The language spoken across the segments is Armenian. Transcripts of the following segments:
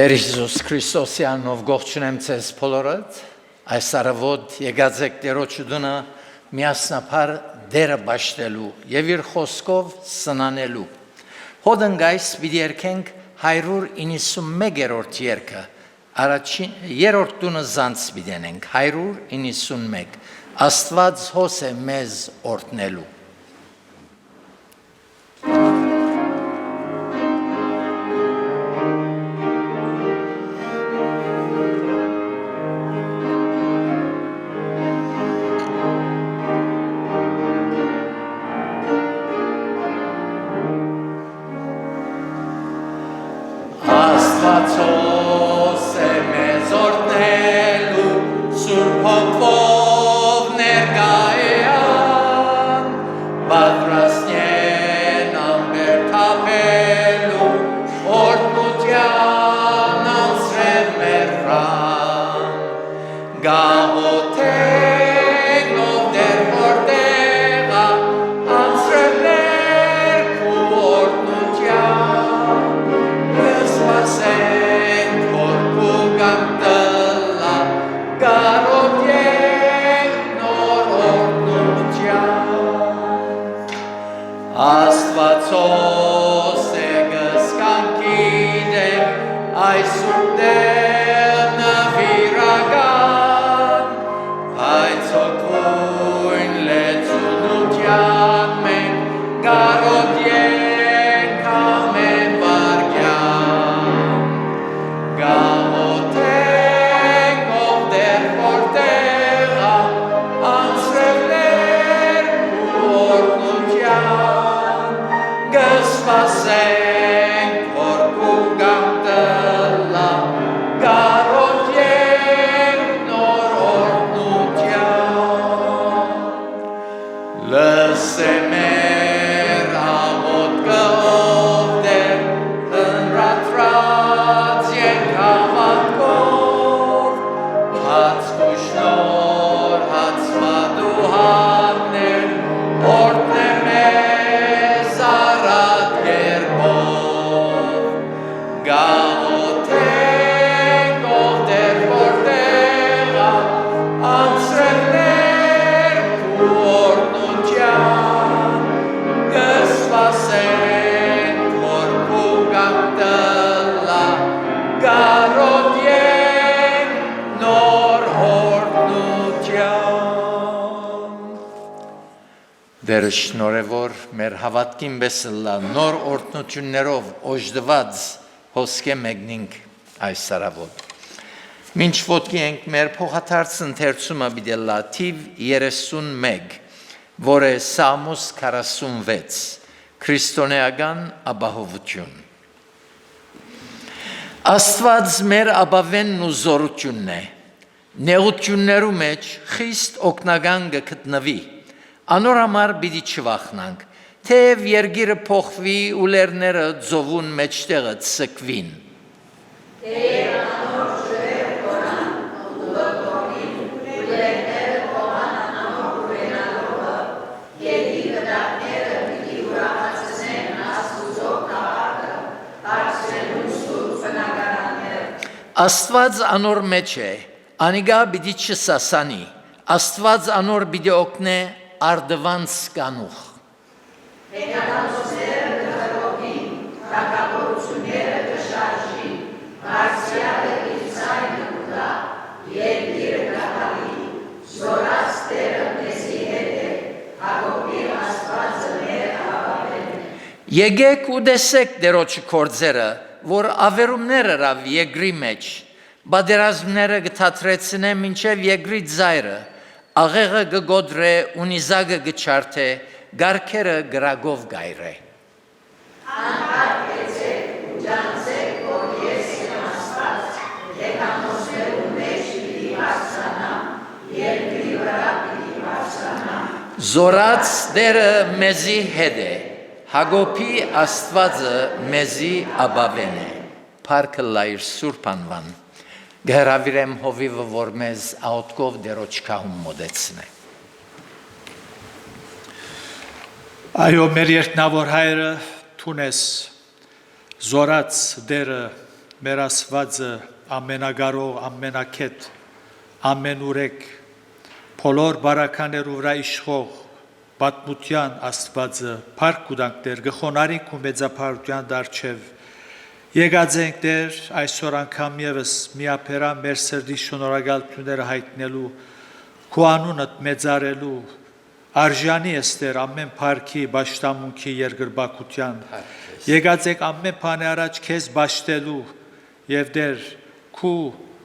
Տեր Հիսուս Քրիստոսի անունով ողջունեմ ձեզ բոլորդ, այս առավոտ եկած եք Տերոջը դունը միասնապար դերը բաշխելու եւ իր խոսքով սնանելու։ Հոդնգայս պիտի երգենք 191-րդ երգը, առաջին երրորդ տունը զանց պիտենենք 191, Աստված հոս է մեզ օրհնելու։ Դեր շնորհավոր մեր հավատքին բեսլա նոր օրհնություններով օժդված հոսքը մեկնենք այս առավոտ։ Մինչ ոտքի ենք մեր փոխադարձ ընթերցումը բիդելա թիվ 31, որը Սամուս 46, քրիստոնեական ապահովություն։ Աստված մեր ապավենն ու զորությունն է, նեղություններու մեջ խիստ օգնական գտնվի։ Անոր համար պիտի չվախնանք, թեև երգիրը փոխվի ու լեռները ձովուն մեջտեղը ցկվին։ Թեև անոր ջրերը կորան, ուտողին ու լեռները փոխանան անոր ուրենալովը, գետի վտակները պիտի ուրախացնեն Աստուծո քաղաքը, բարձրելու սուրբ բնակարանները։ Աստված անոր մեջ է, անիգա պիտի չսասանի, Աստված անոր պիտի օգնե արդվանց կանուխ։ Հեքիաթոցները կհրովին, թագավորությունները կշարժին, բարձրյալը իր ձայնը կտա, երկիրը կհավի, զորած Տերը մեզի հետ է, Հակոբի Աստվածը մեր ապավենն է։ Եկեք ու տեսեք Տերոջը գործերը, որ ավերումներ հրավ երկրի մեջ, բادرազմները կթատրեցնե մինչև երկրի ձայրը, աղեղը գգոդրե, ունիզագը գչարթե, գարքերը գրագով գայրե։ Անհարկեցեք ու ջանցեք, որ ես եմ Աստված, հեքիաթոցներու մեջ պիտի բարձրանամ, երկրի վրա պիտի բարձրանամ։ Զորած Տերը մեզի հետ է, Հակոբի Աստվածը մեզի ապավեն է։ Փառքը լայր Սուրբ անվան։ Գհրավիրեմ հովիվը, որ մեզ աուտկով Տերոջ քահում մոդեցնե։ Այո, մեր երկնավոր հայրը, թունես զորած Տերը մեր Աստվածը ամենագարող, ամենակետ, ամենուրեք, բոլոր բարականերու վրա իշխող, պատմության Աստվածը, փառք կուտանք Տեր, գխոնարինք ու մեծափառության դարչև, եկած ենք Տեր, այսօր անգամ ևս միապերա մեր սրտի շնորհակալությունները հայտնելու, քո անունդ մեծարելու, արժանի ես Տեր ամեն փառքի, պաշտամունքի, երկրպագության, եկած ենք ամեն բանի առաջ քեզ բաշխելու եւ Տեր քո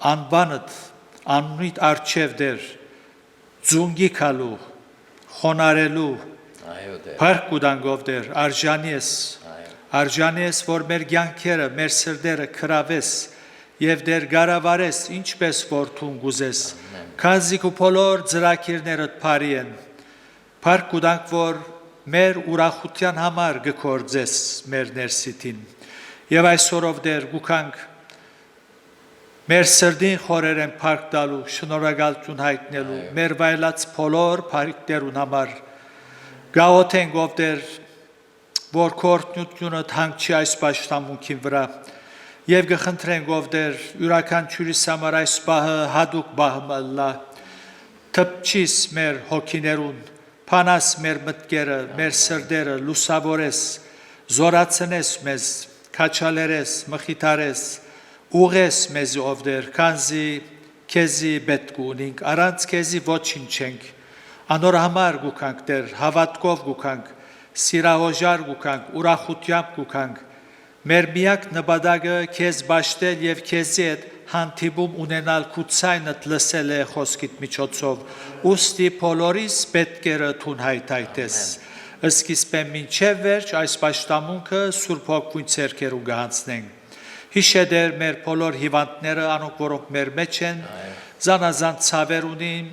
անբանդ անունիդ արչև Տեր ձունգի քալու խոնարելու փառք կուտանգով Տեր արժանի ես որ մեր կյանքերը մեր սրտերը քրավես եւ Տեր գարավարես ինչպես որ թուն գուզես քանզի քո բոլոր ծրագիրներդ բարի են փառք կուտանք որ մեր ուրախության համար գործես մեր ներսիտին եւ այսօրով Տեր գուքանք մեր սրտին խորերեն փառք տալու, շնորհակալություն հայտնելու, մեր վայելած բոլոր փառքներուն համար գաղութենք ով Տեր, որ քո օրհնությունը հանգչի այս պաշտամունքի վրա եւ գխնդրենք ով Տեր, յուրաքանչյուրիս համար այս բահը հadouk բահը ըլլա, թփչիս մեր հոգիներուն, փանաս մեր մտքերը, մեր սրտերը, լուսավորես, զորացնես մեզ, քաչալերես, մխիթարես ուղես մեզ ով Տեր, քանզի քեզի պետք ունենք, առանց քեզի ոչինչ չենք, անոր համար գուքանք Տեր, հավատքով գուքանք, սիրահոժար գուքանք, ուրախությամբ գուքանք, մեր միակ նպատակը քեզ բաշխել եւ քեզի հետ հանդիպում ունենալ քուցայնդ լսել է խոսքիդ միջոցով, ուստի բոլորիս պետքերը թուն հայթայթես, սկիզբեն մինչև վերջ այս պաշտամունքը Սուրբ Հոգուն ցերկերու գանցնենք Հիշեդեր մեր բոլոր հիվանդները, անոնք որոնք մեր մեջ են, զանազան ցավեր ունին,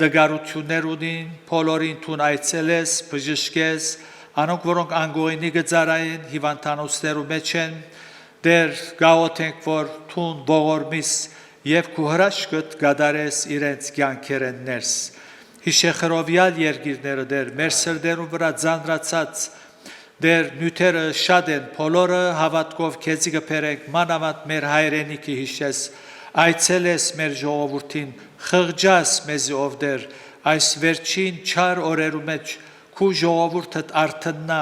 դգարություններ ունին, բոլորին թուն այցելես, բժշկես, անոնք որոնք անգողինի գծարային հիվանդանոցներու մեջ են, Դեր գաղութենք որ թուն ողորմիս եւ քու հրաշքդ գադարես իրենց կյանքերեն ներս։ Հիշեխրովյալ երկիրները Դեր մեր սրտերու վրա ձանրացած Դեր նյութերը շատ են, բոլորը հավատքով քեզի կբերենք, մանավանդ մեր հայրենիքի հիշես, այցելես մեր ժողովրդին, խղճաս մեզի ով Դեր, այս վերջին չար օրերու մեջ քու ժողովուրդդ արթնա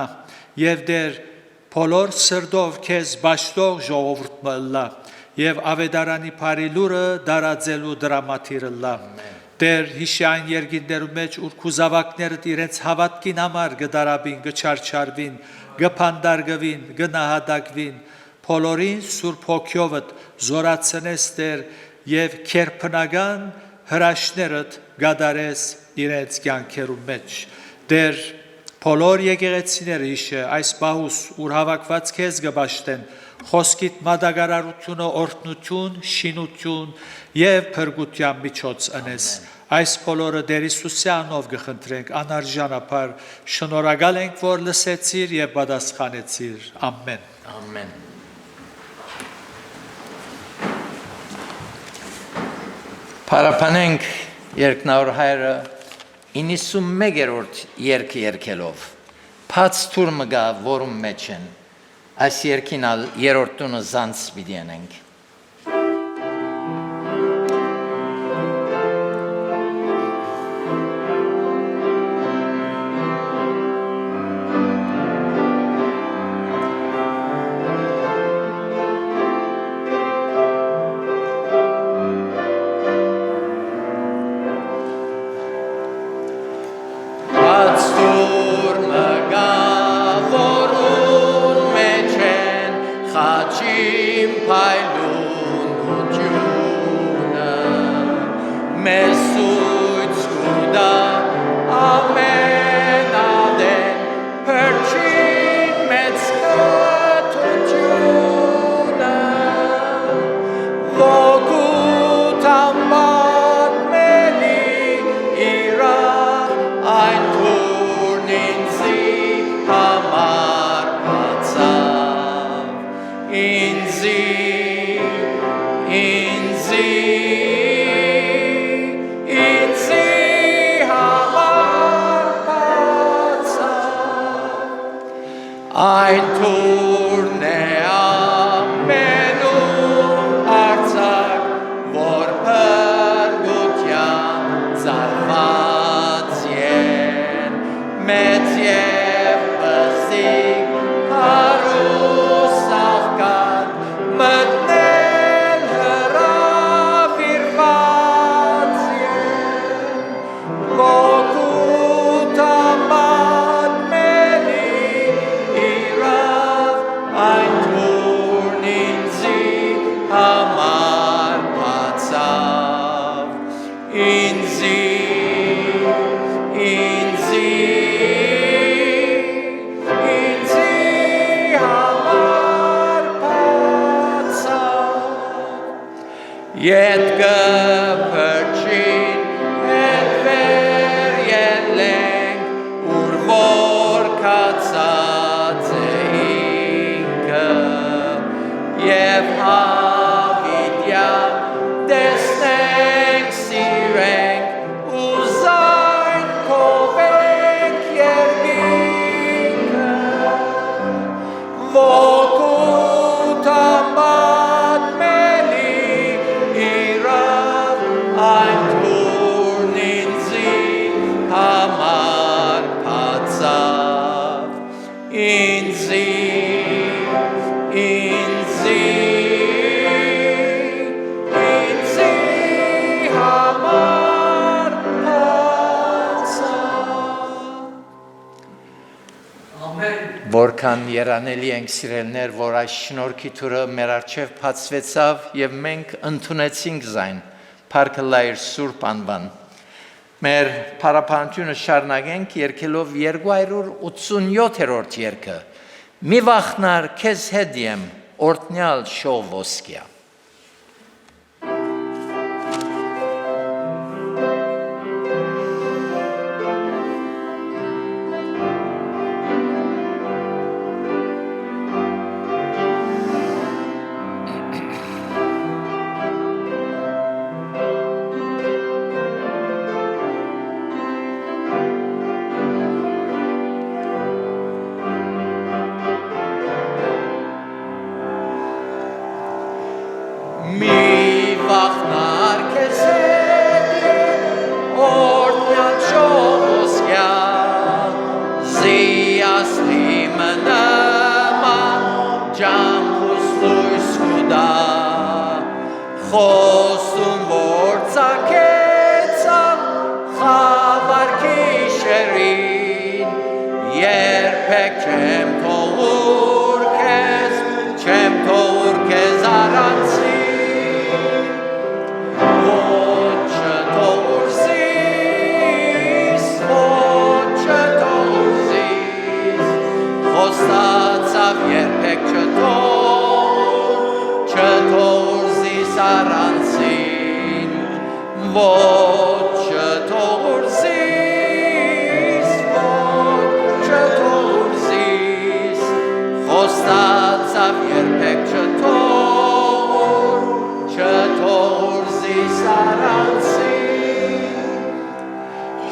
եւ Դեր բոլոր սրտով քեզ բաշխող ժողովուրդ մըլլա եւ ավետարանի բարի լուրը դարաձելու դրամատիրը լա Դեր հիշի այն երկիններու մեջ ուր քու զավակներդ իրենց հավատքին համար գդարաբին, գչարչարվին, գփանդարգվին, գնահատակվին, բոլորին Սուրբ Հոգիովդ զորացնես Տեր եւ քերփնական հրաշներդ գադարես իրենց կյանքերու մեջ Դեր բոլոր եկեղեցիները հիշե այս բահուս ուր հավաքված քեզ գբաշտեն խոսքիդ մատակարարությունը օրհնություն, շինություն եւ փրկության միջոց ընես այս բոլորը Տեր Հիսուսի անով գխնդրենք անարժանապար շնորհակալ ենք որ լսեցիր եւ պատասխանեցիր ամեն Ամեն Փարապանենք երկնավոր հայրը 91-րդ երգը երգելով Փած թուր մգա որում մեջ են այս երգին ալ երրորդ տունը զանց պիտի անենք Ein Turne am Menü Yet perchin et verjeleng urvor katsateinka Yev havidya desneng sireng uzain kovek yerginka Vokutambat meli irav ein turnin zi hamar patsav in zi hamar patsav Որքան երանելի ենք սիրելներ, որ այս շնորհքի թուրը մեր առջև բացվեցավ եւ մենք ընդունեցինք զայն, փառքը լայր Սուրբ անվան։ Մեր փառապանությունը շարունակենք երգելով 287-րդ երգը։ Մի վախնար քեզ հետ եմ, օրհնյալ շող ոսկյա։ Mi vachnar kesed ordnat shoskja Zias limenama jampus luiskuda Chosum vorza ketsa chavar kisherin Yerpek chem tourkez aransi Ostatzav yerpek çetor zis aransin Vod çetor zis Ostatzav yerpek çetor zis aransin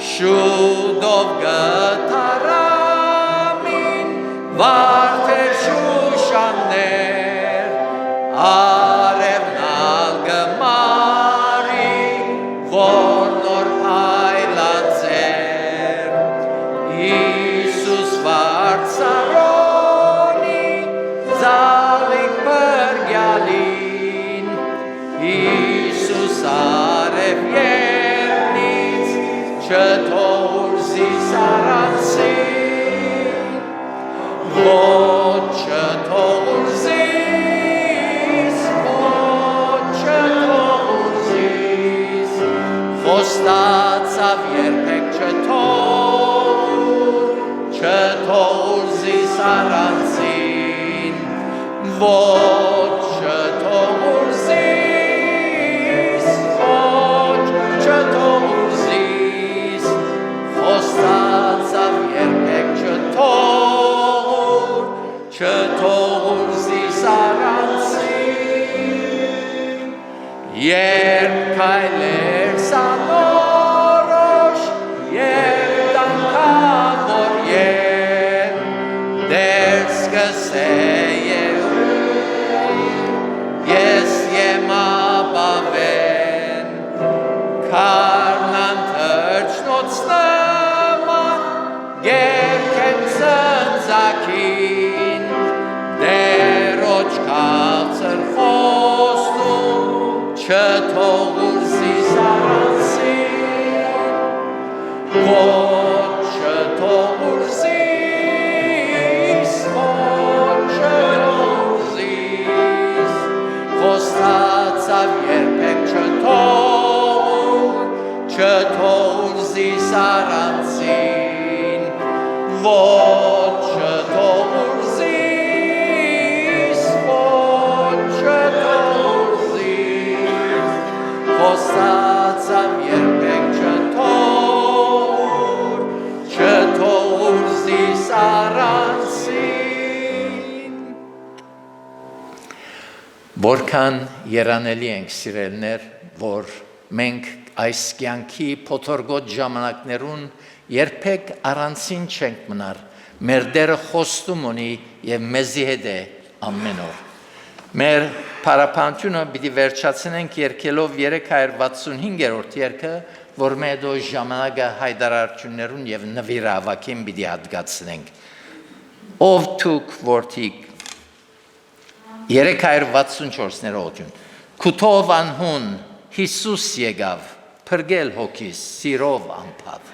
Shudov gataram Varter Shushaner Arev Nalgamari Vornor Pailatzer Isus Vartsaroni Zalik Bergyalin Isus Arev Yernitz Chetor Zisaransin Ostatzav yerpek çetor zis aransin Vod çetor zis Ostatzav yerpek çetor zis aransin Yerb kayler sanorosh Yerdan kavor yer Derskaseye Yes yema baven Karnan törçnotsnaman Gerkem sanzakin Deroch kalzer hostu Çetor zis aransin Vod çetor zis Ostatzav yerpek çetor չթող զիս առանցին, ոչ չթող զիս, ոչ չթող զիս, խոսացավ երբեք չթող զիս առանցին։ Որքան երանելի ենք սիրելներ, որ մենք այս կյանքի փոթորգոտ ժամանակներուն երբեք առանցին չենք մնար, մեր դերը խոստում ունի և մեզի հետ է ամեն օր։ Մեր պարապանությունը պիտի վերջացնենք երկելով 365-րդ երգը, որ մեր դո ժամանակը հայտարարություններուն և նվիրավակին պիտի հատկացնենք։ Ով թուք որդիկ 364-ներորդ Քութով անհուն Հիսուս եկավ, փրկել հոգիս, սիրով անփավ։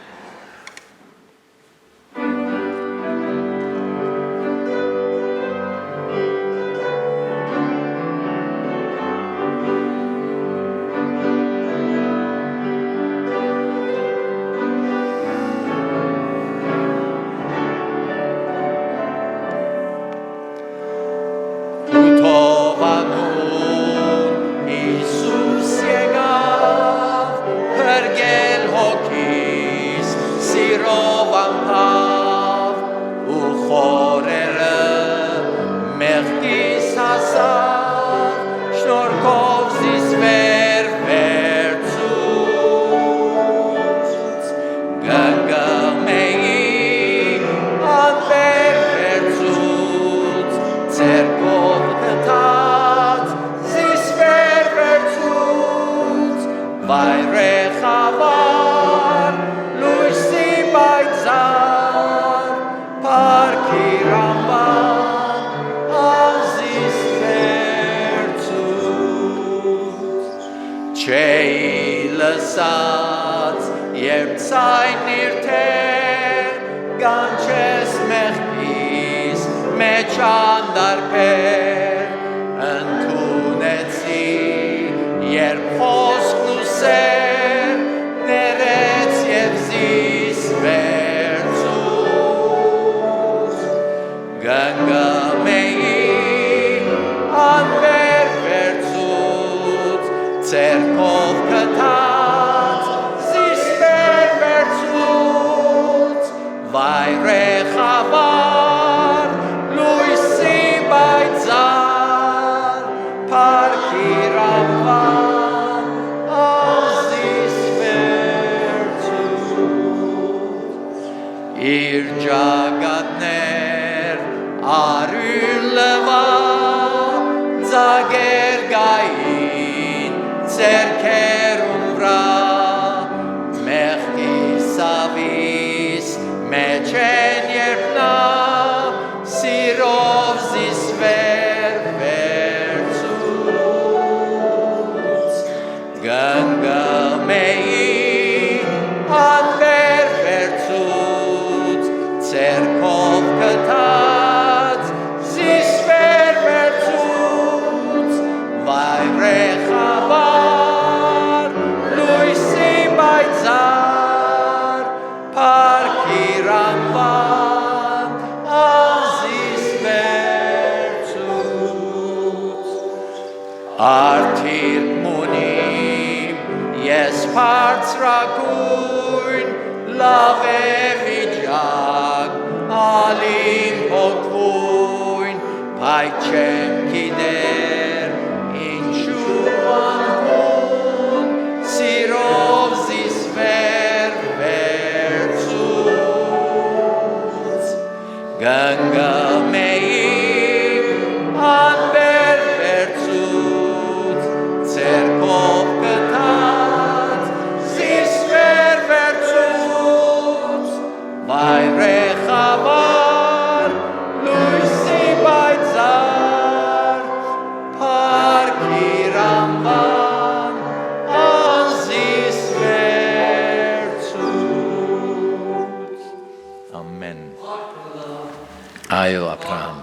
Այո, Աբրահամ,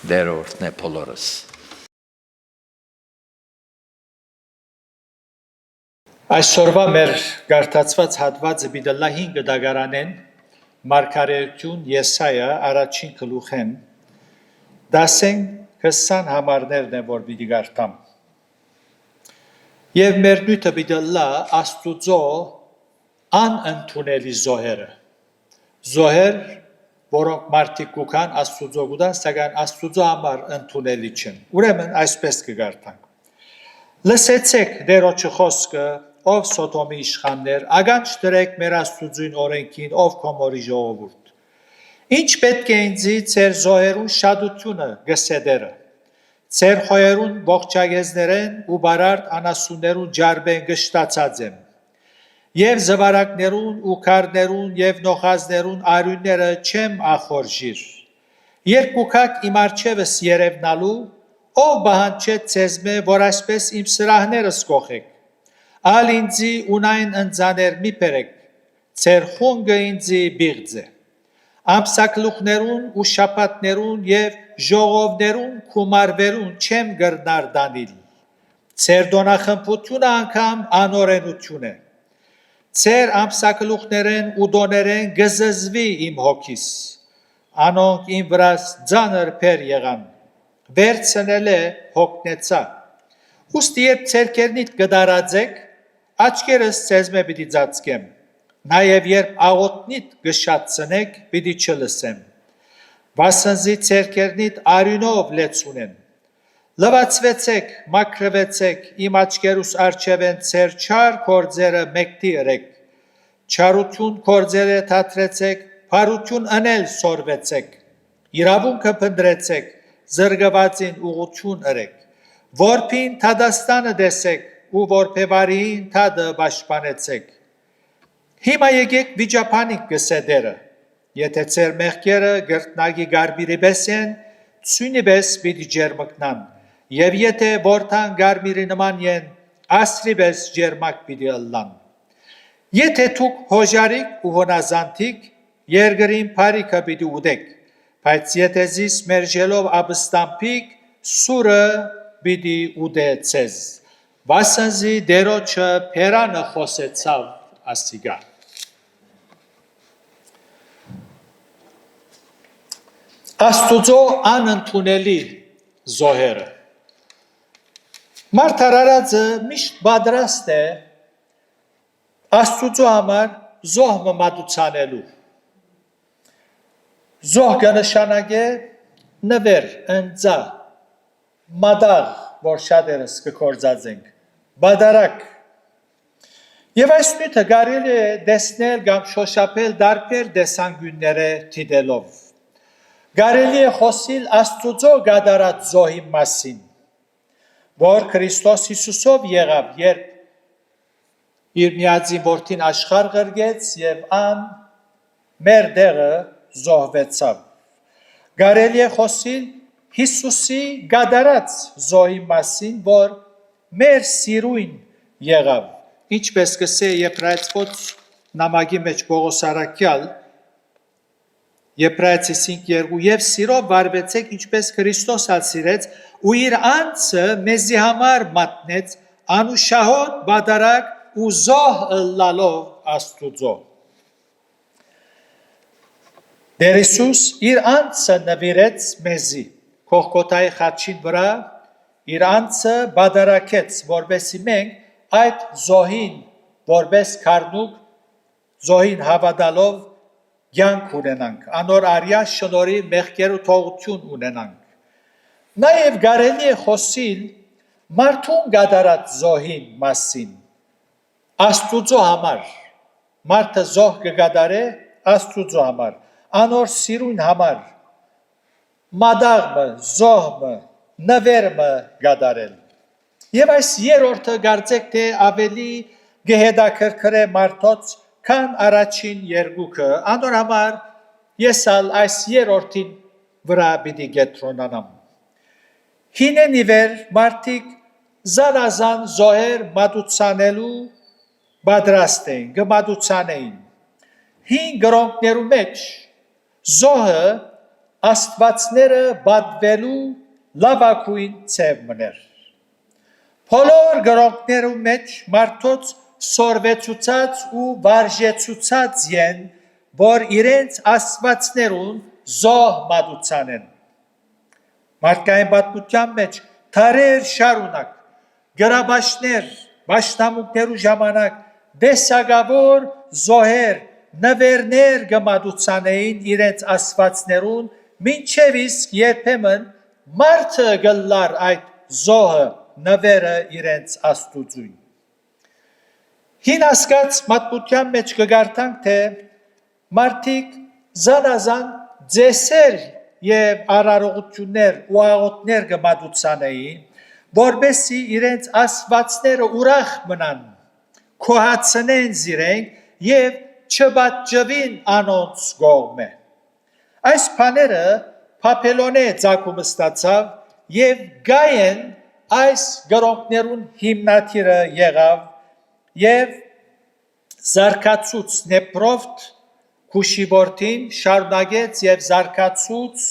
դերորդն է բոլորս։ Այսօրվա մեր գարտացված հատվածը բիդլա 5 դագարանեն Մարգարեություն Եսայա առաջին գլուխեն դասեն 20 համարներն են որ պիտի գարտամ եւ մեր նույնը բիդլա Աստուծո անընդունելի զոհեր որոնք մարդիկ կուքան Աստուծո գուտան սակայն Աստուծո համար ընդունելի չեն ուրեմն այսպես կգարտանք լսեցեք դերոջը խոսքը ով Սոդոմի իշխաններ, ագանջ դրեք մեր Աստուծույն օրենքին, ով Գոմորի ժողովուրդ։ Ինչ պետք է ինձի ծեր զոհերուն շադությունը գսեդերը, ծեր խոյերուն ողջագեզներեն ու բարարդ անասուններուն ջարբեն գշտացած եմ, և զվարակներուն ու քարներուն և նոխազներուն արյունները չեմ ախորժիր, երբ կուքակ իմ արջևս երևնալու, ով բահանչեց ծեզմե, որ այսպես իմ սրահներս կողեք, Ալ ինձի ունայն ընձաներ մի պերեք, ծեր խունգը ինձի բիղձ է, ամսակլուխներուն ու շապատներուն և ժողովներուն կումարվերուն չեմ գրնար դանիլ, ծեր դոնախմպությունը անգամ անորենություն է, ծեր ամսակլուխներեն ու դոներեն գզզվի իմ հոգիս, անոնք իմ վրաս ձանր պեր եղան, վերցնել է հոգնեցա, ուստի երբ ծերքերնիտ գդարadzեք, աչքերս ծեզմե պիտի ծածկեմ, նաև երբ աղոտնիտ գշատցնեք պիտի չլսեմ, վասնզի ծերքերնիտ արյունով լեցունեն, լվացվեցեք, մաքրվեցեք, իմ աչքերուս արջև են ծեր չար կործերը մեկտի ըրեք, չարություն կործերը թատրեցեք, փարություն ընել սորվեցեք, իրավունքը փնտրեցեք, զրգվածին ուղություն ըրեք, որփին թադաստանը դեսեք, ու որպևարին թադը պաշտպանեցեք։ Հիմա եկեք վիճապանիկ գսեդերը, եթե ծեր մեղքերը գրտնագի գարբիրի պես են, ցույնի պես պիտի ջերմկնան, և եթե որթան գարբիրի նման են, ասրի պես ջերմակ պիտի ըլլան։ Եթե թուք հոժարիկ ու հոնազանթիկ, երգրին պարիքը պիտի ուդեք, բայց եթե զիս մերժելով աբստամպիկ, սուրը պիտի ուդե ծեզ։ Վասնզի դերոջը պերանը խոսեցավ ասիգա։ Աստուծո անընդունելի զոհերը։ Մարդարարածը միշտ բادرաստ է Աստուծո համար զոհը մատուցանելու։ Զոհ կնշանակե նվեր, ընձա, մադաղ, որ շատերս կկործածենք, բադարակ։ Եվ այս նույնը կարելի է դեսնել կամ շոշափել դարբեր դեսանգյունները դիտելով։ Կարելի է խոսել Աստուծո գադարած զոհի մասին, որ Քրիստոս Հիսուսով եղավ, երբ իր միածին որդին աշխարհ գրգեց եւ ան մեր դերը զոհվեցավ։ Կարելի է խոսել Հիսուսի գադարած զոհի մասին, որ մեր սիրուն եղավ, ինչպես կսե Եբրայեցոց նամակի մեջ Պողոս առաքյալ, Եբրայեցիս 5:2 եւ սիրով վարվեցեք, ինչպես Քրիստոս սիրեց ու իր անձը մեզի համար մատնեց, անուշահոտ բադարակ ու զոհ ըլլալով Աստուծո։ Դեր Հիսուս իր անձը նվիրեց մեզի, Քողկոթայի խաչին վրա իր անձը բադարակեց, որբեսի մենք այդ զոհին, որպես քարնուկ զոհին հավատալով կյանք ունենանք, անոր արյա շնորհի մեղքերու թողություն ունենանք։ Նաև կարելի է խոսել մարդուն գադարած զոհին մասին, Աստուծո համար, մարդը զոհ կգադարե Աստուծո համար, անոր սիրուն համար, մադաղը, զոհը, նվերը գադարել։ Եվ այս երորդը կարծեք թե ավելի գեհեդակրկրե մարդոց, քան առաջին երկուքը, անոր համար ես այս երորդին վրա պիտի կենտրոնանամ։ Հինեն իվեր մարդիկ զանազան զոհեր մատուցանելու պատրաստ էին, կմատուցանեին։ Հին գրոնքներու մեջ զոհը աստվածները պատվելու լավագույն ցևն էր։ Բոլոր գրոնքներու մեջ մարդոց սորվեցուցած ու վարժեցուցած են, որ իրենց աստվածներուն զոհ մատուցան են։ Մարդկային պատմության մեջ թարեր շարունակ, գրաբաշներ, բաշտամունքներու ժամանակ դեսագավոր զոհեր, նվերներ գմատուցանեին իրենց աստվածներուն, մինչև իսկ երբեմն մարդը գլար այդ զոհը նվերը իրենց աստուծույն։ Հին ասկաց մատմության մեջ կգարտանք, թե մարդիկ զանազան ձեսեր և արարողություններ ու աղոտներ գմատուցանեին, որբեսի իրենց աստվածները ուրախ մնան, քոհացնեն զիրենք և չբատջվին անոնց գողմե։ Այս բաները Փափելոնե ծագումը ստացավ և Գայեն այս գրողներուն հիմնադիրը եղավ և զարգացուց Նեպրովտ Քուշիբորտին շարունակեց և զարգացուց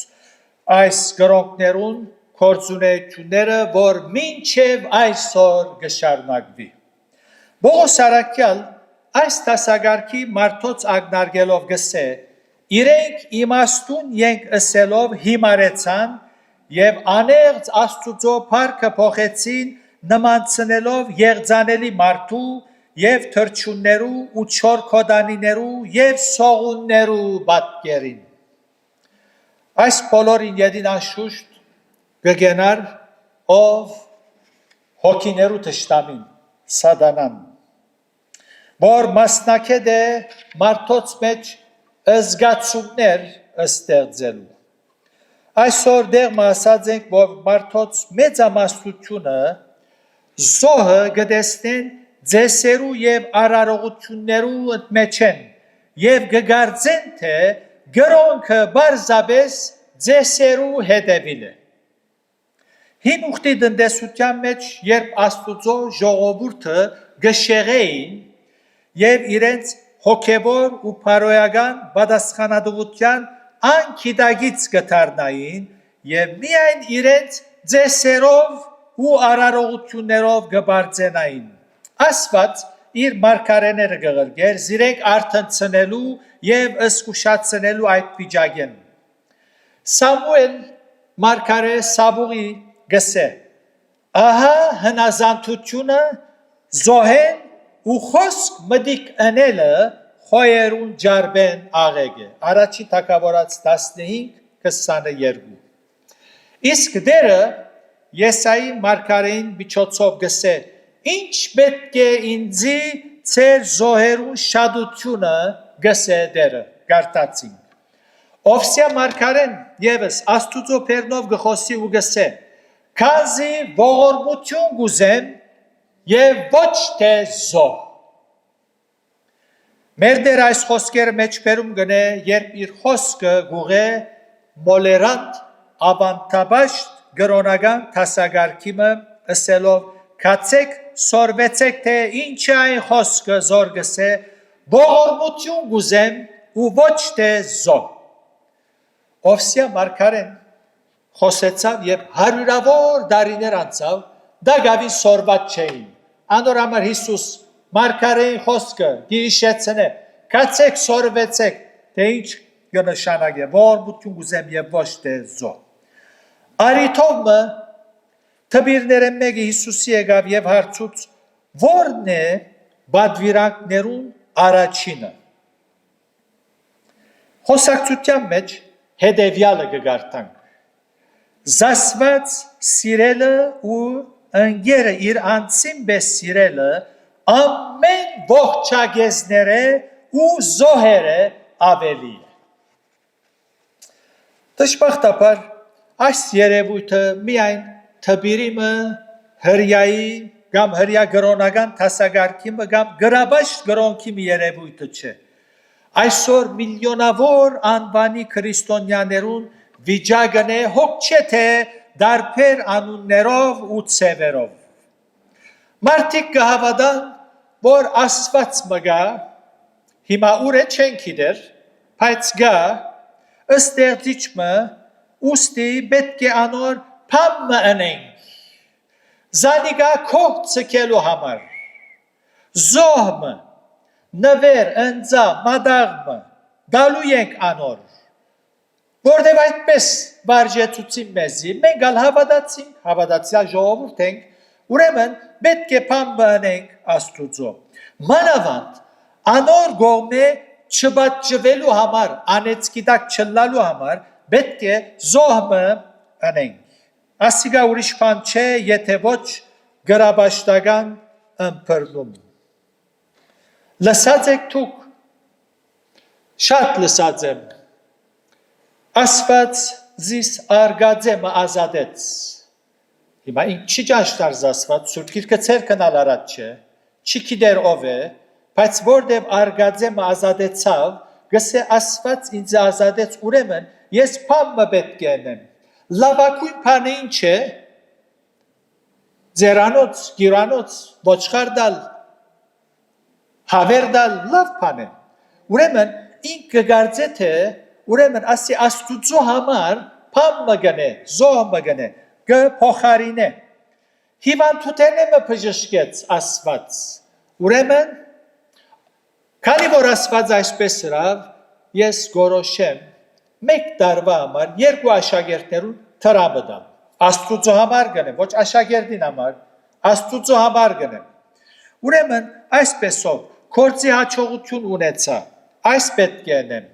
այս գրողներուն գործունեությունները, որ մինչև այսօր կշարունակվի։ Պողոս առաքյալ այս դասագարքի մարդոց ակնարկելով գսե, իրենք իմաստուն ենք ըսելով հիմարեցան և անեղծ Աստուծո փառքը փոխեցին նմանցնելով եղձանելի մարդու և թրջուններու ու չոր քոդանիներու և սողուններու պատկերին։ Այս բոլորին յետին անշուշտ կգենար ով հոգիներու թշնամին, սատանան, որ մասնակետ է մարդոց մեջ զգացումներ ստեղծելու։ Այսօր դեղը ասած ենք, որ մարդոց մեծամասնությունը զոհը կտեսնեն ձեսերու և արարողություններու մեջ են և կգարձեն, թե գրոնքը պարզապես ձեսերու հետևին է։ Հին ուխտի տնտեսության մեջ, երբ Աստուծո ժողովուրդը կշեղեին և իրենց հոգևոր ու փարոյական պատասխանատվության անգիտագից կդառնային և միայն իրենց ձեսերով ու արարողություններով կբարձենային։ Աստված իր մարգարեները կղրկեր զիրենք արթնցնելու և զգուշացնելու այդ վիճակեն։ Սամուել մարգարե Սավուղի գսե. ահա հնազանդությունը զոհեն ու խոսք մտիկ ընելը խոյերուն ջարբեն աղեկ է։ Առաջի Թագավորաց 15:22։ Իսկ դերը Եսայի մարգարեին միջոցով գսե. ինչ պետք է ինձի ծեր զոհերուն շատությունը գսե դերը, գարտացինք։ Օվսիա մարգարեն ևս Աստուծո բերնով գխոսի ու գսե. քանզի ողորմություն գուզեմ և ոչ թե զոհ։ Մեր դեր այս խոսքերը մեջբերում գնե, երբ իր խոսքը գուղե մոլերանտ ավանդաբաշտ գրոնական դասագարքիմը ըսելով կացեք սորվեցեք, թե ինչ է այն խոսքը զոր գսե, ողորմություն գուզեմ ու ոչ թե զոհ։ Օվսիա մարգարեն խոսեցավ և հարյուրավոր դարիներ անցավ, դա գավին սորված չէին։ Անոր համար Հիսուս մարգարեին խոսքը գիրիշեցնե, կացեք սորվեցեք, թե ինչ կնշանակե, ողորմություն գուզեմ և ոչ թե զոհ։ Արիթովը թբիրները մեկը Հիսուսի եկավ և հարցուց, որն է բադվիրանքներուն առաջինը։ Խոսակցության մեջ հետևյալը կգարտանք. զասված սիրելը ու ընկերը իր անձին պես սիրելը ամեն ողջագեզները ու զոհերը ավելի է։ Դժբախտաբար այս երևույթը միայն թբիրիմը հրյայի կամ հրյա գրոնական դասագարքիմը կամ գրաբաշտ գրոնքի մի երևույթը չէ։ Այսօր միլիոնավոր անվանի քրիստոնյաներուն վիճակն է հոգ թե դարբեր անուններով ու ցևերով։ Մարդիկ կհավատան, որ Աստված մգա, հիմա ուր է չեն գիտեր, բայց գա, ստեղծիչը, ուստի պետք է անոր փամը ընենք, զանիկա քող ցկելու համար, Զոհմը, նվեր, ընձա, մադաղմը, դալու ենք անոր, որտև այդպես վարժեցուցին մեզի, մենք ալ հավատացյալ ժողովուրդ ենք, ուրեմն պետք է բան բանենք Աստուծո։ Մանավանդ անոր գողմե չբաճվելու համար, անեցքի տակ չլալու համար, պետք է զոհմը անենք։ Ասիգա ուրիշ բան չէ, եթե ոչ գրաբաշտական ըմբռնում։ Լսած եք դուք, շատ լսած եմ, Աստված զիս արգաձեմը ազատեց։ Հիմա ինք չի ճաշտարզ Աստված, Սուրբ Գիրքը ցերկն ալ արած չէ, չի գիտեր ով է, բայց որտև արգաձեմը ազատեցավ, գսե Աստված ինձ ազատեց, ուրեմն ես բամը պետք է անեմ։ Լավագույն բանը ինչ է, ձերանոց, գյուրանոց, ոչխար դալ, հավեր դալ, լավ բան է։ Ուրեմն ինք կգարձե թե, ուրեմն ասի Աստուծո համար բամը գնե, զոհմը գնե, կփոխարինե։ Հիվանդութենը բժշկեց Աստված։ Ուրեմն քանի որ Աստված այսպես հրավ, ես գորոշեմ մեկ տարվա համար երկու աշակերտներուն տրամը դամ։ Աստուծո համար գնեմ, ոչ աշակերտին համար, Աստուծո համար գնեմ։ Ուրեմն այսպեսով կորցի հաջողություն ունեցա, այս պետք է անեմ։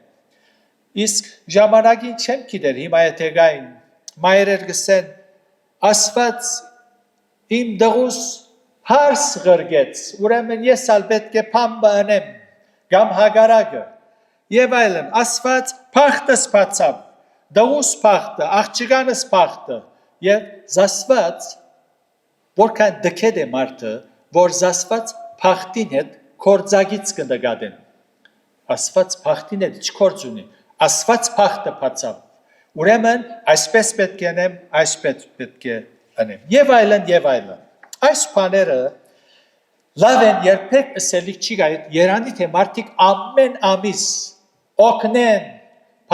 Իսկ ժամանակին չեմ գիտեր, հիմա եթե գային, մայրեր գսեն, Աստված իմ դղուս հարս ղրգեց, ուրեմն ես ալ պետք է բան բանեմ, կամ հագարակը, եւ այլն, Աստված փախտս բացավ, դղուս փախտը, աղջկանս փախտը, եւ զասված, որքան դքեդ է մարդը, որ զասված փախտին հետ կորձագից կնգադեն։ Աստված փախտին հետ չկորձ ունի, Աստված փախտը բացավ։ Ուրեմն այսպես պետք է անեմ, այսպես պետք է անեմ։ Եվ այլն, եւ այլն։ Այս բաները լավ են երբեք ասելիք չի գայ, երանի թե մարդիկ ամեն ամիս օգնեն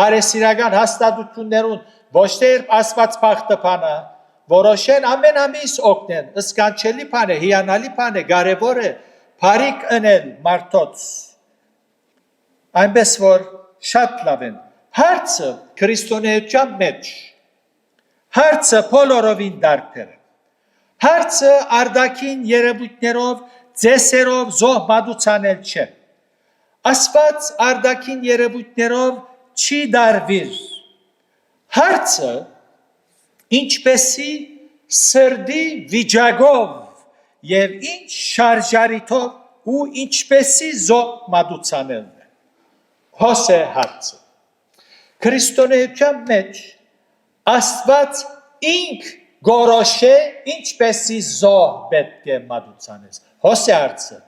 բարեսիրական հաստատություններուն, ոչ թե Աստված փախտը բանա, որոշեն ամեն ամիս օգնեն, սկանչելի բան է, հիանալի բան է, կարևոր է, բարիք անել մարդոց։ Այնպես որ շատ լավ են։ Հարցը քրիստոնեության մեջ, հարցը բոլորովին դարբեր է։ Հարցը արդակին երևույթներով, ձեսերով զոհմադուցանել չէ։ Աստված արդակին երևույթներով չի դարվիր։ Հարցը ինչպեսի սրդի վիճակով եւ ինչ շարժարիթով ու ինչպեսի զոհմադուցանելն է։ Հոս է հարցը։ Քրիստոնեության մեջ Աստված ինք գորոշե ինչպեսի զոհ պետք է մատուցանես։ Հոս է հարցը,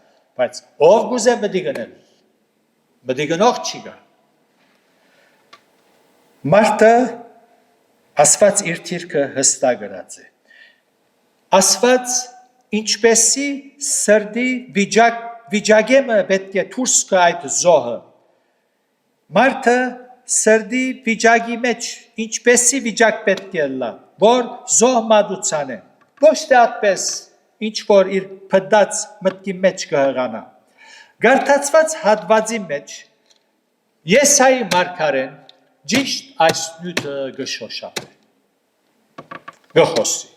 բայց ով գուզե մտի գնել, մտի գնող չի գա։ Մարդը Աստված իր թիրքը հստակ գրած է։ Աստված ինչպեսի սրդի վիճակեմը պետք է դուրս գա այդ զոհը։ Մարդը սրդի վիճակի մեջ ինչպեսի վիճակ պետք է լա, որ զոհմադուցան է, ոչ թե այդպես, ինչ որ իր փդած մտքի մեջ կհղանա։ Գարտացված հատվածի մեջ Եսայի մարգարեն ճիշտ այս նյութը գշոշապե, գխոսի։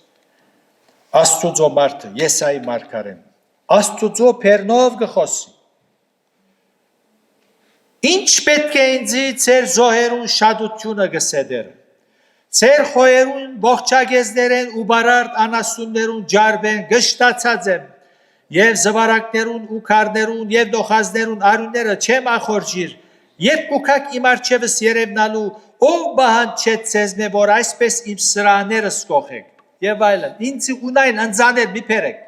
Աստուծո մարդը, Եսայի մարգարեն, Աստուծո պերնով գխոսի։ Ինչ պետք է ինձի ծեր զոհերուն շադությունը գսեդերը, ծեր խոյերուն ողջագեզներեն ու բարարդ անասուններուն ջարբեն գշտացած եմ, և զվարակներուն ու կարներուն և դոխազներուն արունները չեմ ախորջիր, երբ կուքակ իմ արջևս երևնալու, ով բահանչեց ծեզնե, որ այսպես իմ սրաներս կողեք, և այլն, ինձի ունայն ընձաներ մի պերեք,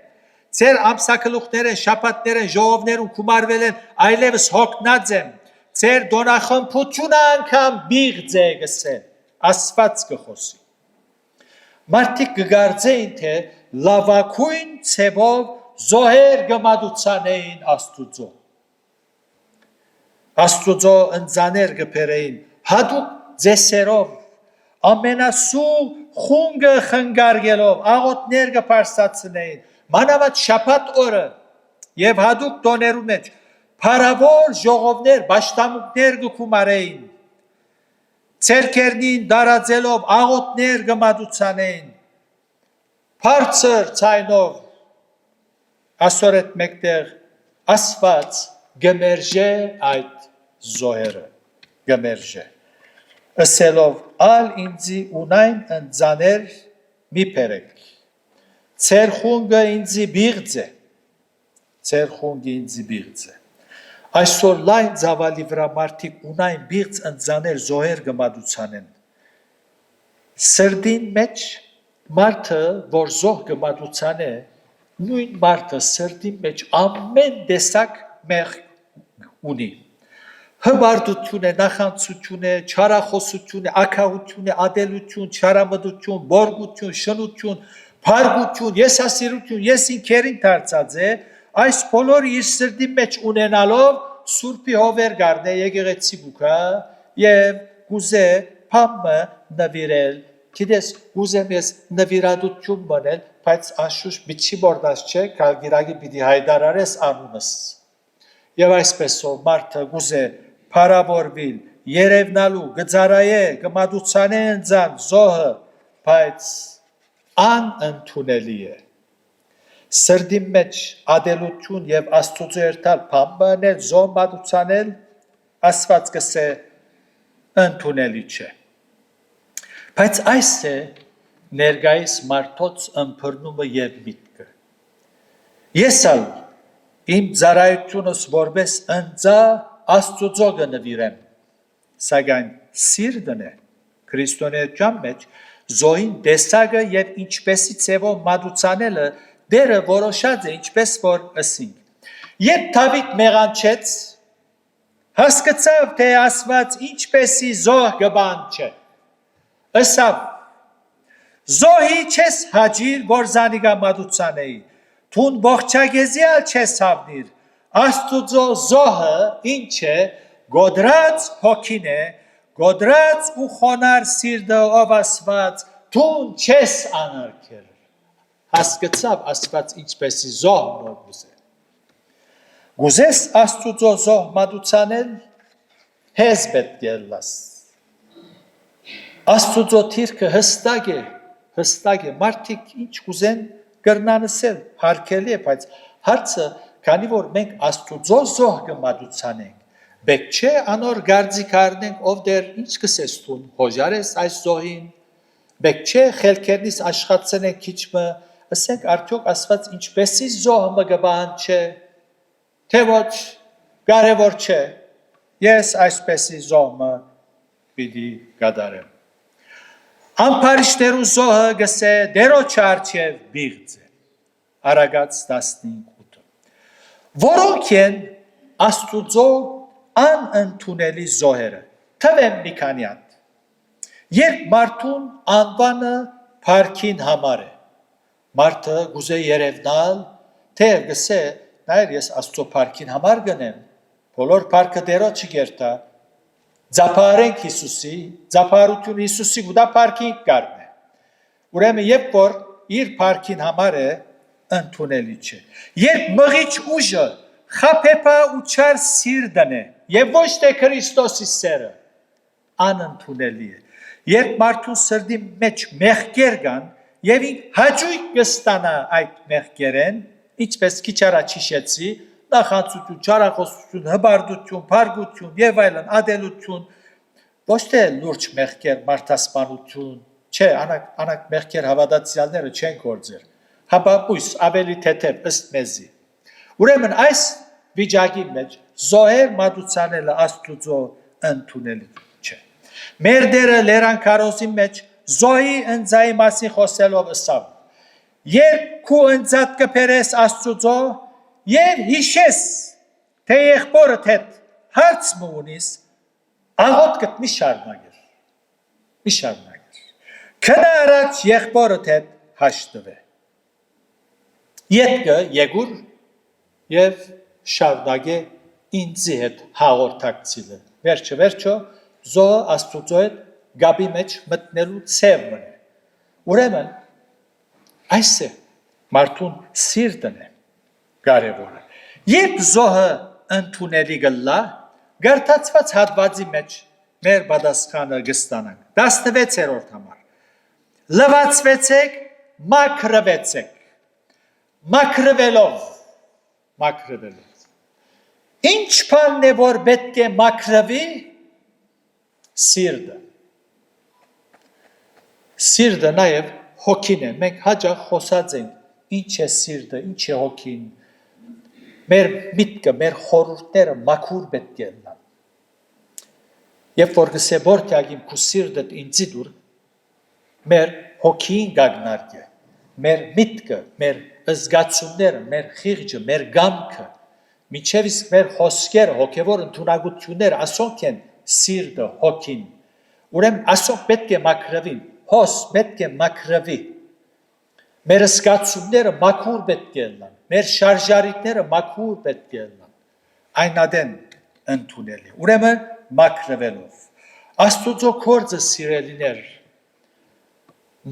ծեր ամսակլուխներեն, շապատներեն, ժողովներուն կումարվել են, այլևս հոգնած եմ, ծեր դոնախմբությունը անգամ բիղձ է գսել, Աստված կխոսի։ Մարդիկ կգարձեին, թե լավագույն ցևով զոհեր գմադուցանեին Աստուծո։ Աստուծո ընձաներ գբերեին, հատուկ ձեսերով, ամենասուղ խունգը խնգարգելով, աղոտներ գպարսացնեին, մանավանդ շաբաթ օրը, եւ հadoop տոներու մեջ փարավոր ժողովներ, ճշտամուկներ գկումարեին, ցերկերնին դարածելով աղոտներ գմադուցանեին, բարձր ցայնով ասորետ մեկտեղ ասված գմերժե այդ զոհերը, գմերժե, ասելով ալ ինձի ունայն ընձաներ մի պերեք, ծեր խունգը ինձի բիղձ է, ծեր խունգը ինձի բիղձ է, այսօր լայն զավալի վրա մարդիկ ունայն բիղձ ընձաներ զոհեր գմադուցանեն, սրդին մեջ մարդը, որ զոհ գմադուցան է, նույն մարդը սրդի մեջ ամեն տեսակ մեղք ունի, հբարդություն է, նախանցություն է, չարախոսություն է, ակահություն է, ադելություն, չարամտություն, բորգություն, շնություն, փարգություն, եսասիրություն, եսինքերին դարձած է, այս բոլորը իր սրդի մեջ ունենալով Սուրբի հովեր գարնե եկեղեցի գուքա եւ գուզե փամը նվիրել, գիտես գուզեմ ես նվիրատություն բնել, բայց անշուշտ բիչի բորդած չէ, կալգիրագի պիտի հայդարարես անունս։ Եվ այսպեսով մարդը գուզե փարավորվիլ, երևնալու, գծարայե, գմադուցանե ընձան, զոհը, բայց անընդունելի է։ Սրդի մեջ ադելություն եւ Աստծո երթալ փամբանել, զոհ մադուցանել, ասված կսե ընդունելի չէ։ Բայց այս է ներգայիս մարդոց ըմբռնումը եւ միտքը։ Ես ալ իմ ծառայությունս որպես ընձա Աստծո գնվիրեմ, սակայն սիրտն է քրիստոնեության մեջ զոհին տեսակը եւ ինչպեսի ցևով մադուցանելը դերը որոշած է ինչպես որ ասինք։ Երբ Դավիթ մեղանչեց, հասկացավ թե Աստված ինչպեսի զոհ գբան չէ։ Ասավ զոհի չես հաջիր, որ զանիգա մադուցանեի, թուն ողջագեզյալ չես հավնիր, Աստուծո զոհը ինչ է, գոդրած հոգին է, գոդրած ու խոնար սիրտը ով Աստված, թուն չես անարգել։ Հասկացավ Աստված ինչպեսի զոհ որ գուզե։ Գուզես Աստուծո զոհ մադուցանել, հեզ պետք է լաս։ Աստուծո թիրքը հստակ է, մարդիկ ինչ կուզեն կրնանսել, հարկելի է, բայց հարցը, քանի որ մենք Աստուծո զոհ կմադուցանենք, բեք չէ անոր գարձիկ առնենք, ով դեր ինչ կսես տուն, հոժարես այս զոհին, բեք չէ խելքերնից աշխատցնենք քիչմը, ասենք արդյոք Աստված ինչպեսի զոհ մգբան չէ, թե ոչ, կարևոր չէ, ես այսպեսի զոհը պիտի կատարեմ։ Ամփարիշտերու զոհը գսե դերոջ արջև բիղձ է, Արագած 15:8, որոնք են Աստուծո անընդունելի զոհերը, թվեմ մի քանի հատ, երբ մարդուն անվանը փառքին համար է, մարդը գուզե երևնալ, թե գսե, նայր ես Աստծո փառքին համար գնեմ, բոլոր փառքը դերոջը գերտա, Ձապարենք Հիսուսի, ձապարություն Հիսուսի գուտա փառքին կառն է։ Ուրեմն երբ որ իր փառքին համար է ընդունելի չէ։ Երբ մղիչ ուժը խափեփա ու չար սիրտն է եւ ոչ թե Քրիստոսի սերը անընդունելի է։ Երբ մարդու սրտի մեջ մեղքեր կան եւ ինք հաճույք կստանա այդ մեղքերեն, ինչպես քիչ առաջ հիշեցի, նախանցություն, չարախոսություն, հբարդություն, փարգություն եւ այլն, ադելություն, ոչ թե լուրջ մեղքեր, մարդասպանություն, չէ, անակ մեղքեր հավատացյալները չեն գործեր, հապապույս ավելի թեթև ըստ մեզի։ Ուրեմն այս վիճակի մեջ զոհեր մատուցանելը Աստուծո ընդունելի չէ։ Մեր դերը Լերան քարոզի մեջ զոհի ընձայի մասին խոսելով ասավ. երբ քու ընձատ կբերես Աստուծո եւ հիշես, թե եղբորդ հետ հարց ունիս, աղոթքդ մի շարունակիր։ Քնա առաջ եղբորդ հետ հաշտվե։ Ետքը եկուր եւ շարունակե ինձի հետ հաղորդակցիլը։ Վերջը զոհը Աստուծո հետ գաբի մեջ մտնելու ցևն է։ Ուրեմն այս է մարդուն սիրտն է կարևորը։ Երբ զոհը ընդունելի գլա, գարտացված հատվածի մեջ մեր պատասխանը կստանանք։ 16-րդ համար։ Լվացվեցեք, մաքրվեցեք։ Մաքրվելով։ Ինչ բանն է, որ պետք է մաքրվի, սիրտը։ Սիրտը նաև հոգին է։ Մենք հաճախ խոսած ենք, ինչ է սիրտը, ինչ է հոգին։ Մեր միտքը, մեր խորհուրդները մաքուր պետք է լինեն։ Երբ որ գսե բորտյագին քու սիրտդ ինձի դուր, մեր հոգին գագնարկե, մեր միտքը, մեր զգացումները, մեր խիղճը, մեր գամքը, միջև իսկ մեր խոսքերը, հոգևոր ընդունակությունները, ասոնք են սիրտը, հոգին։ Ուրեմն ասոնք պետք է մաքրվին, հոս պետք է մաքրվի։ Մեր զգացումները մաքուր պետք է լինեն, մեր շարժարիտները մաքուր պետք է լինեն։ Այն ադեն ընդունելի։ Ուրեմն մաքրվելով։ Աստուծո գործը սիրելիներ,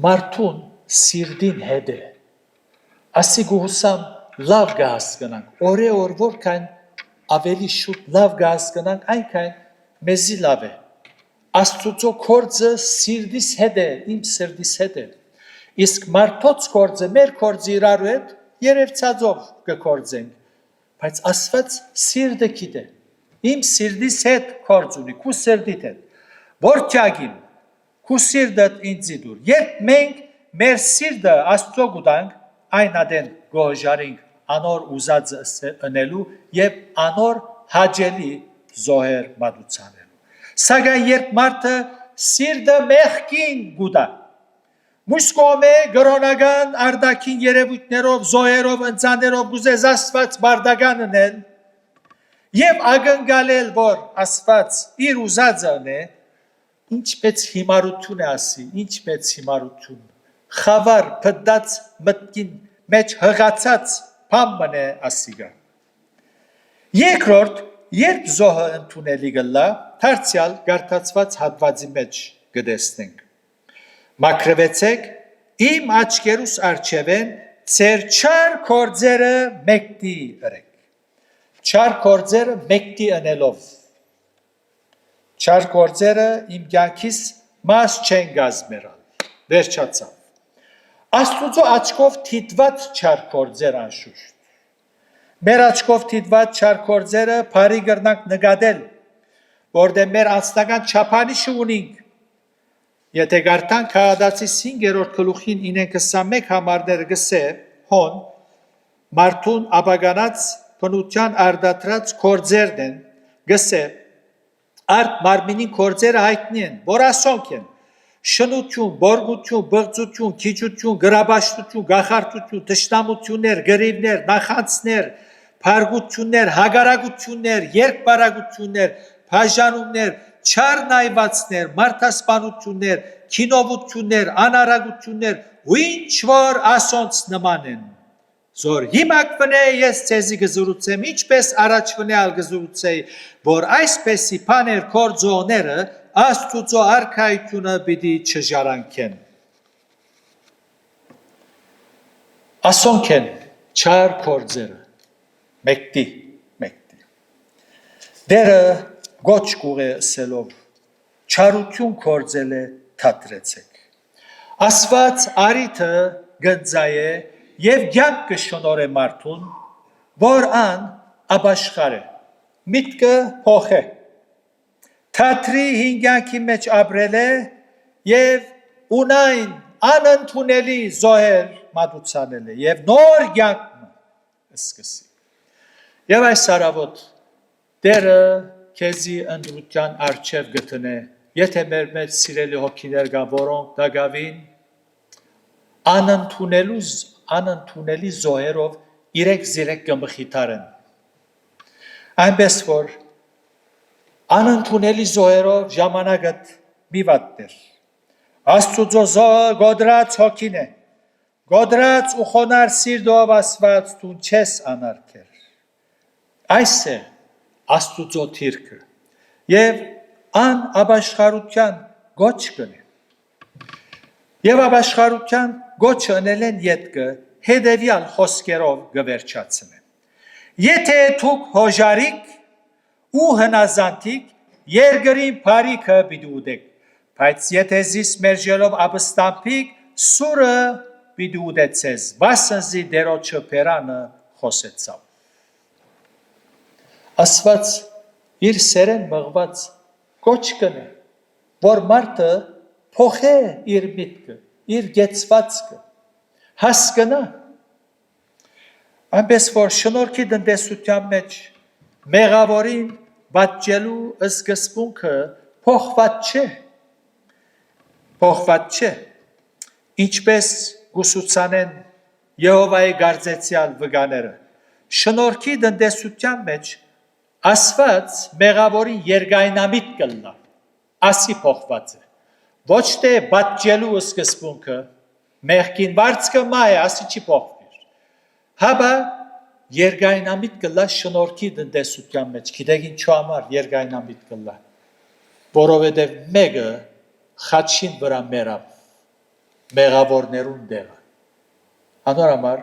մարդուն սիրտին հետ է։ Ասի գուհուսամ լավ կհասկանանք, օր որքան ավելի շուտ լավ կհասկանանք, այնքան մեզի լավ է։ Աստուծո գործը սիրտիս հետ է, իմ սիրտիս հետ է։ Իսկ մարդոց գործը, մեր գործը իրարու հետ երևցածով կգործենք, բայց Աստված սիրտը գիտե։ Իմ սիրտիս հետ գործ ունի, քու սիրտիդ հետ։ Որքյագին, քու սիրտդ ինձի դուր։ Երբ մենք մեր սիրտը Աստծո գուտանք, այն ադեն գոհժարինք անոր ուզածը ընելու եւ անոր հաջելի զոհեր մատուցանելու։ Սակայն երբ մարդը սիրտը մեղքին գուտա, մյուս կողմը գրոնական արդակին երևույթներով, զոհերով, ընծաներով գուզես Աստված բարդական ընել եւ ակնկալել, որ Աստված իր ուզածը ունե, ինչպես հիմարություն է ասի, ինչպես հիմարություն, խավար փդած մտքին մեջ հղացած բան է ասիգա։ Երկրորդ, երբ զոհը ընդունելի գլա, դարձյալ գարտացված հատվածի մեջ կտեսնենք։ Մաքրվեցեք, իմ աչքերուս առջևեն ձեր չար գործերը մեկտի ըրեք։ Չար գործերը մեկտի ընելով։ Չար գործերը իմ կյանքիս մաս չեն գազմերալ։ Վերջացավ։ Աստուծո աչքով թիթված չար գործեր անշուշտ։ Մեր աչքով թիթված չար գործերը բարի կրնանք նկատել, որտեղ մեր անձնական չափանիշը ունենք։ Եթե գարտանք Հաղադացի 5-րդ գլուխին 9:21 համարները գսե, հոն մարդուն ապագանած բնության արդատրած գործերն են, գսե, արդ մարմինին գործերը հայտնի են, որ ասոնք են, շնություն, բորգություն, բղծություն, քիչություն, գրաբաշտություն, գախարտություն, թշնամություններ, գրիվներ, նախանցներ, փարգություններ, հագարագություններ, երկբարագություններ, բաժանումներ, չար նայվածներ, մարդասպանություններ, քինովություններ, անարագություններ, ու ինչ որ ասոնց նման են։ Զոր հիմա կվնե ես ցեզի գզուրուցեմ, ինչպես առաջ վնե ալ գզուրուցեի, որ այսպեսի բաներ կործողները Աստուծո արքայությունը պիտի չժարանքեն։ Ասոնք են չար կործերը, մեկտի։ Դերը գոչ կուղ է սելով, չարություն կործել է թատրեցեք։ Աստված արիթը գնձայ է և գյանք կշնոր է մարդուն, որ ան աբաշխար է, միտքը հող է, թատրի հինգյանքի մեջ ապրել է և ունայն անընդունելի զոհեր մատուցանել է և նոր գյանքն սկսի։ Եվ այս արավոտ դերը քեզի ընդրության արջև գտնե, եթե մեր մեջ սիրելի հոգիներ կան, որոնք դագավին անընդունելի զոհերով իրեք կմխիթարեն։ Այնպես որ անընդունելի զոհերով ժամանակդ մի վատներ։ Աստուծո զոհը գոդրած հոգին է, գոդրած ու խոնար սիրտով ասված դու չես անարգեր։ Այս է Աստուծո թիրքը և ան աբաշխարության գոչ կնե։ Եվ աբաշխարության գոչը ընել են ետքը հետևյալ խոսքերով գվերջացնեն։ Եթե դուք հոժարիկ ու հնազանդիկ երկրին բարիքը պիտի ուտեք, բայց եթե զիս մերժելով ապստամբիկ սուրը պիտի ուտեցես, վասնզի դերոջը բերանը խոսեցավ։ Աստված իր սերեն մղված կոչ կնե, որ մարդը փոխե իր միտքը, իր գեցվածքը, հասկնա, այնպես որ շնորհքի տնտեսության մեջ մեղավորին պատճելու սկզբունքը փոխված չէ, ինչպես գուսուցանեն Եհովայի գարձեցյալ վկաները, շնորհքի տնտեսության մեջ Աստված մեղավորին երկայնամիտ կլնա, ասի փոխված է, ոչ թե պատճելու սկզբունքը, մեղքին վարձքը մա է, ասի չի փոխվիր, հաբա երկայնամիտ կլա շնորհքի տնտեսության մեջ, գիտեք ինչու համար երկայնամիտ կլա, որովհետև մեկը խաչին վրա մերավ, մեղավորներուն դեղը, անոր համար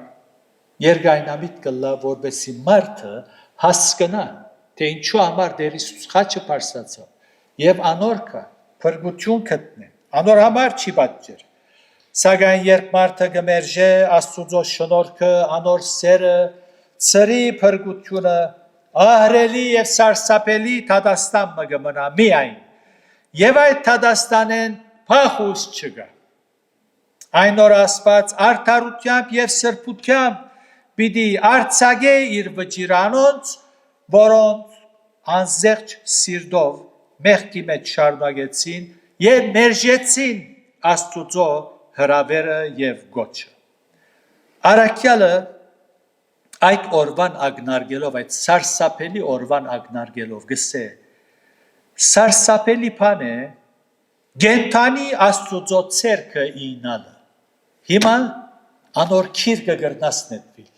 երկայնամիտ կլա, որպեսի մարդը հասկնա, թե ինչու համար Տեր Հիսուս խաչը պարսացավ, և անորքը փրկություն գտնե, անոր համար չի պատճեր, սակայն երբ մարդը կմերժե Աստուծո շնորհքը, անոր սերը, ծրի փրկությունը, ահռելի և սարսափելի դատաստան մը կմնա միայն, և այդ դատաստանեն փախուս չկա։ Այն օր Աստված արդարությամբ և սրբությամբ պիտի արձակե իր վճիրանոնց, որոնց անզեղջ սիրտով մեղքի մեջ շարունակեցին և մերժեցին Աստուծո հրավերը և գոչը։ Առաքյալը այդ օրվան ակնարկելով, այդ սարսափելի օրվան ակնարկելով գսե, սարսափելի բան է գենթանի Աստուծո ցերքը ինալը։ Հիմա անոր քիրկը գրնաս նետվիլ,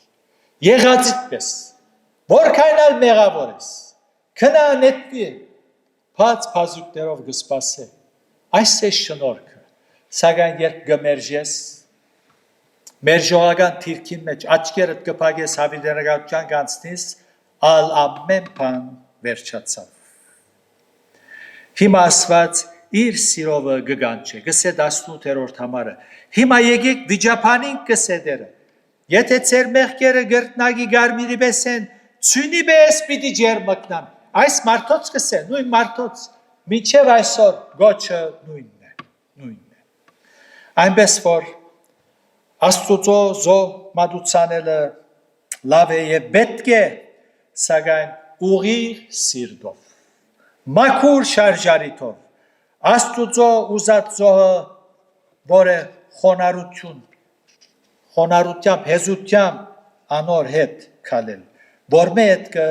եղածիտ պես, որքան ալ մեղավոր ես, քնա նետվի, բաց բազուկներով գսպասե, այս է շնորհքը, սակայն երբ գմերժես, մերժողական թիրքին մեջ աչքերդ կփակես հավիտենականության կանցնես, ալ ամեն բան վերջացավ։ Հիմա Աստված իր սիրովը գգանչե, գսե 18-րդ համարը, հիմա եկեք վիճապանին գսե դերը, եթե ծեր մեղքերը գրտնագի գարմիրի պես են, ծյունի պես պիտի ջերմկնան, այս մարդոց գսե, նույն մարդոց, մինչև այսօր գոչը նույնն է, այնպես որ Աստուծո զո մատուցանելը լավ է և պետք է, սակայն ուղիղ սիրտով, մաքուր շարժարիթով, Աստուծո ուզած զոհը, որ է խոնարհությամբ, հեզությամբ անոր հետ քալել, որ մեր հետ կը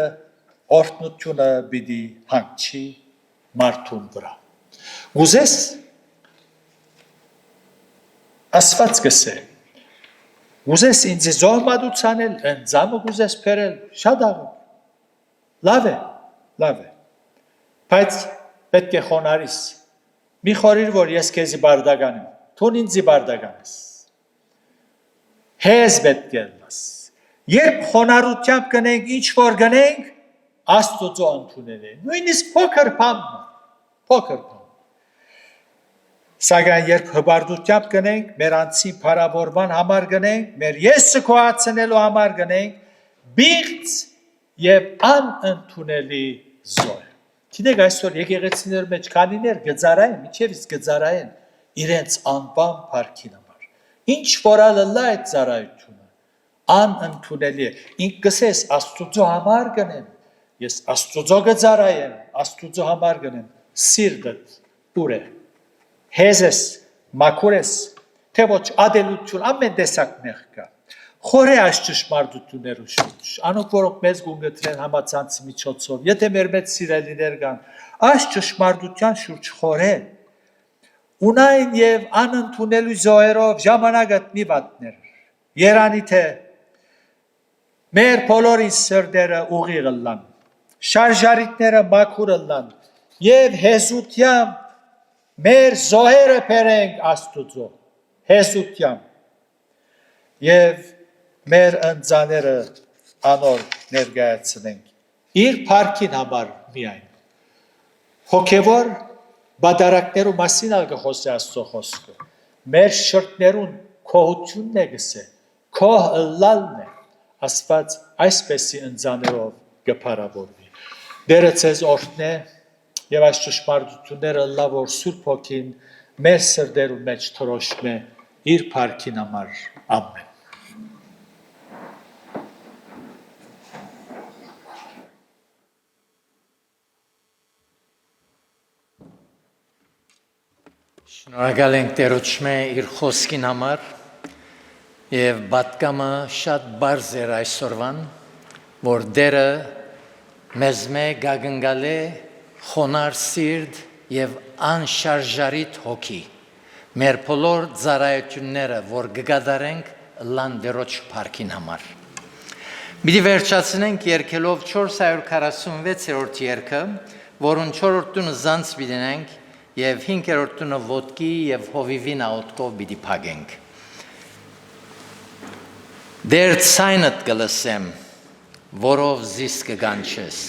օրհնությունը պիտի հանգչի մարդուն վրա։ Ուզես Աստված գսե, ուզես ինձ զոհ մատուցանել, ընձամը ուզես բերել, շատ աղը, լավ է, բայց պետք է խոնարհիս, մի խորիր, որ ես քեզի բարդական եմ, թուն ինձի բարդական ես, հեզ պետք է լաս, երբ խոնարհությամբ գնենք, ինչ որ գնենք, Աստուծո ընդունել է, նույնիսկ փոքր բան, սակայն երբ հբարդությամբ գնենք, մեր անձին փառավորման համար գնենք, մեր եսը քոհացնելու համար գնենք, բիղծ և անընդունելի զոհ։ Գիտեք այսօր եկեղեցիներ մեջ քանիներ գծարային, միջև իսկ գծարային իրենց անբան փառքին համար։ Ինչ որալը այդ ծառայությունը անընդունելի է։ Ինք գսես Աստուծո համար գնեմ, ես Աստուծո գծարայեմ, Աստուծո համար գնեմ, սիրտդ ուր է, հեզ ես, մաքուր ես, թե ոչ ադելություն, ամեն տեսակ մեղք կա։ Խորե այս ճշմարտություններու շուրջ, անոնք որոնք մեզ գունգտրեն համացանցի միջոցով, եթե մեր մեծ սիրելիներ կան, այս ճշմարտության շուրջ խորե, ունայն և անընդունելու զոհերով ժամանակդ մի վատներ, երանի թե մեր բոլորի սրտերը ուղիղ ըլլան, շարժարիտները մաքուր ըլլան, և հեզությամբ մեր զոհերը բերենք Աստուծո, հեզությամբ, և մեր ընձաները անոր ներկայացնենք իր փառքին համար միայն հոգևոր բادرակներու մասին ալ գխոսի Աստծո խոսքը մեր շրտներուն քոհությունն է գսե քոհ ըլլալն է Աստված այսպեսի ընձաներով գփարավորվի Դերը ցեզ օրհնե եւ այս ճշմարտությունները լավ որ Սուրբ Հոգին մեր սրտերու մեջ թրոշմե իր փառքին համար ամեն Շնորհակալ ենք Տերոջմե իր խոսքին համար եւ պատկամը շատ բարձ էր այսօրվան որ Դերը մեզ գագնգալ է խոնար սիրտ եւ անշարժարիտ հոգի մեր բոլոր ծառայությունները որ կգադարենք լան Տերոջ փառքին համար Մի վերջացնենք երկելով 446-րդ երգը որուն 4-րդ տունը զանց բիդենք Եվ 5-րդ տունը ոտքի և հովիվի նաոտքով պիտի փագենք։ Դեր ցայնդ կլսեմ, որով զիս կգանչես։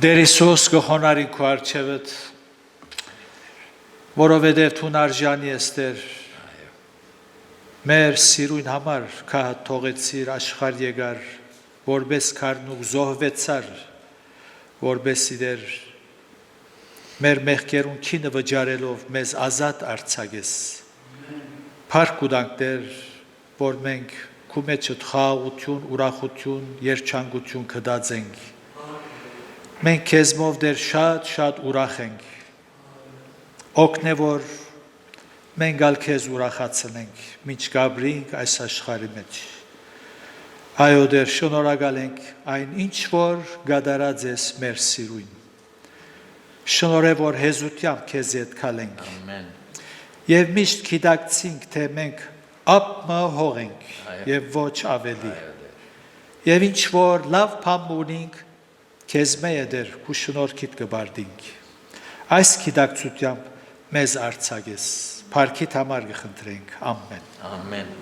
Դեր Հիսուս գխոնարի քո արջևդ, որովհետև դու արժանի ես Տեր, մեր սիրուն համար քահ թողեցիր աշխարհ եկար, որպես քարնուկ զոհվեցար, որպեսզի Տեր մեր մեղքերուն քինը վճարելով մեզ ազատ արձակես։ Փառք ու տանք Տեր, որ մենք քու մեջդ խաղաղություն, ուրախություն, երջանկություն կդածենք։ Մենք քեզմով դեր շատ ուրախ ենք։ Օգնե որ մենք ալ քեզ ուրախացնենք, մինչ գաբրինք այս աշխարհի մեջ։ Այո դեր շնորհակալ ենք այն ինչ որ գադարած ես մեր սիրուն։ Շնորհե որ հեզությամբ քեզ հետ քալենք։ Ամեն։ Եվ միշտ գիտակցենք, թե մենք ապմը հողենք եւ ոչ ավելի։ Եվ ինչ որ լավ բան ունենք, քեզ մեյ դեր քու շնորհքիդ կբարդինք։ Այս գիտակցությամբ մեզ արցակես, փառքիդ համար կխնդրենք։ Ամեն։ Ամեն։